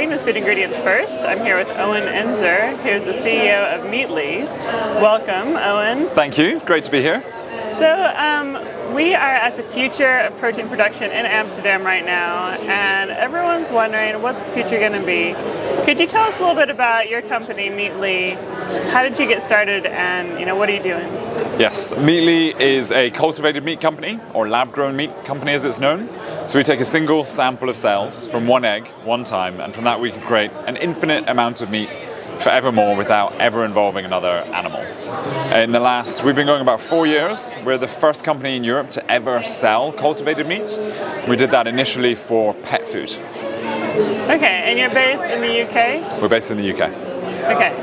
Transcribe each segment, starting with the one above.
starting with Food Ingredients First. I'm here with Owen Ensor, who's the CEO of Meatly. Welcome, Owen. Thank you. Great to be here. So we are at the future of protein production in Amsterdam right now, and everyone's wondering what's the future going to be. Could you tell us a little bit about your company, Meatly? How did you get started, and what are you doing? Yes, Meatly is a cultivated meat company, or lab-grown meat company as it's known. So we take a single sample of cells from one egg, one time, and from that we can create an infinite amount of meat forevermore without ever involving another animal. We've been going about 4 years. We're the first company in Europe to ever sell cultivated meat. We did that initially for pet food. Okay, and you're based in the UK? We're based in the UK. Okay.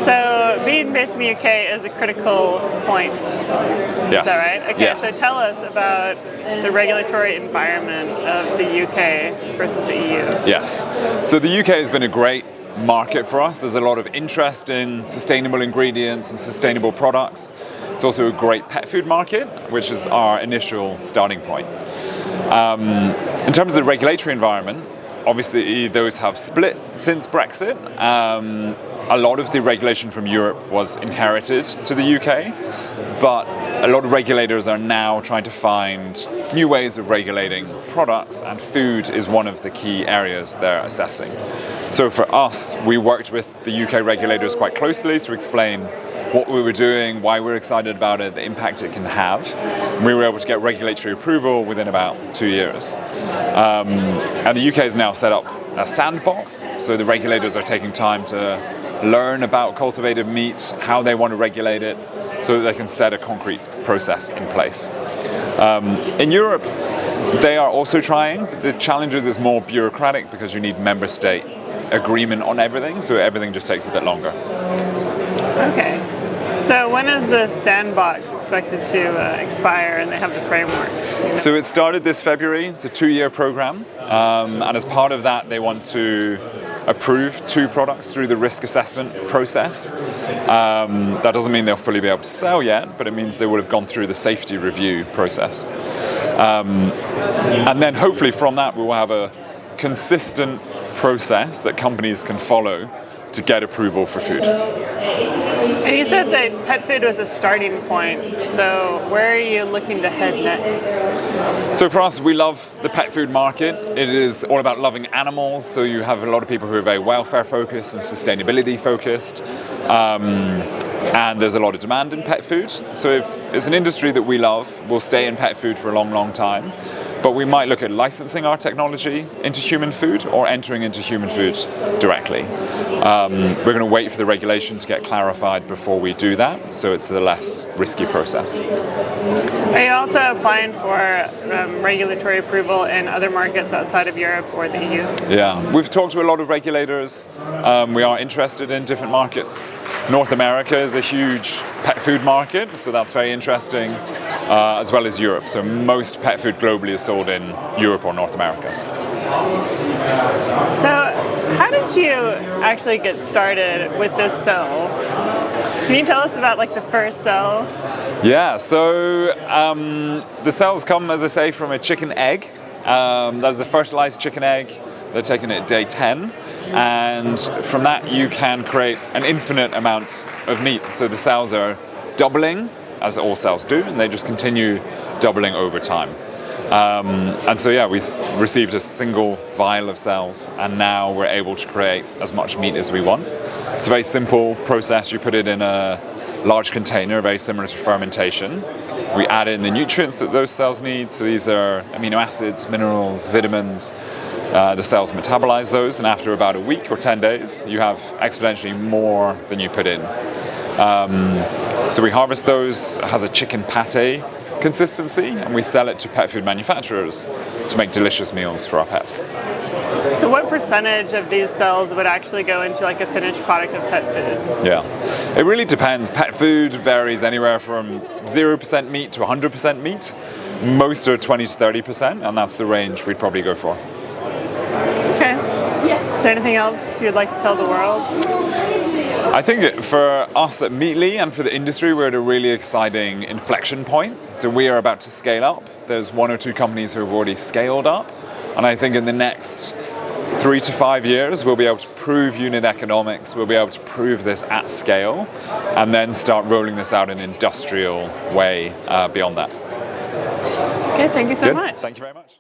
So being based in the UK is a critical point. Yes. Is that right? Okay, yes. So tell us about the regulatory environment of the UK versus the EU. Yes. So the UK has been a great market for us. There's a lot of interest in sustainable ingredients and sustainable products. It's also a great pet food market, which is our initial starting point. In terms of the regulatory environment, obviously those have split since Brexit. A lot of the regulation from Europe was inherited to the UK, but a lot of regulators are now trying to find new ways of regulating products, and food is one of the key areas they're assessing. So for us, we worked with the UK regulators quite closely to explain what we were doing, why we're excited about it, the impact it can have. And we were able to get regulatory approval within about 2 years. And the UK has now set up a sandbox, so the regulators are taking time to learn about cultivated meat, how they want to regulate it, so that they can set a concrete process in place. In Europe, they are also trying. The challenges is more bureaucratic because you need member state agreement on everything, so everything just takes a bit longer. Okay. So when is the sandbox expected to expire and they have the framework? So it started this February. It's a 2-year program, and as part of that, they want to approve 2 products through the risk assessment process. That doesn't mean they'll fully be able to sell yet, but it means they would have gone through the safety review process. And then hopefully from that, we will have a consistent process that companies can follow to get approval for food. And you said that pet food was a starting point, so where are you looking to head next? So for us, we love the pet food market. It is all about loving animals, so you have a lot of people who are very welfare focused and sustainability focused. And there's a lot of demand in pet food. So if it's an industry that we love, we'll stay in pet food for a long, long time. But we might look at licensing our technology into human food or entering into human food directly. We're going to wait for the regulation to get clarified before we do that, so it's a less risky process. Are you also applying for regulatory approval in other markets outside of Europe or the EU? Yeah, we've talked to a lot of regulators. We are interested in different markets. North America is a huge pet food market, so that's very interesting, as well as Europe. So most pet food globally is sold in Europe or North America. So how did you actually get started with this cell? Can you tell us about the first cell? Yeah, so the cells come, as I say, from a chicken egg. That is a fertilized chicken egg. They're taken at day 10. And from that you can create an infinite amount of meat. So the cells are doubling, as all cells do, and they just continue doubling over time. And so yeah, we received a single vial of cells, and now we're able to create as much meat as we want. It's a very simple process. You put it in a large container, very similar to fermentation. We add in the nutrients that those cells need. So these are amino acids, minerals, vitamins. The cells metabolize those, and after about a week or 10 days, you have exponentially more than you put in. So we harvest those. It has a chicken pate consistency, and we sell it to pet food manufacturers to make delicious meals for our pets. What percentage of these cells would actually go into a finished product of pet food? Yeah, it really depends. Pet food varies anywhere from 0% meat to 100% meat. Most are 20 to 30%, and that's the range we'd probably go for. Okay. Is there anything else you'd like to tell the world? I think for us at Meatly and for the industry, we're at a really exciting inflection point. So we are about to scale up. There's 1 or 2 companies who have already scaled up. And I think in the next 3 to 5 years, we'll be able to prove unit economics, we'll be able to prove this at scale, and then start rolling this out in an industrial way beyond that. Okay, thank you so Good. much. Thank you very much.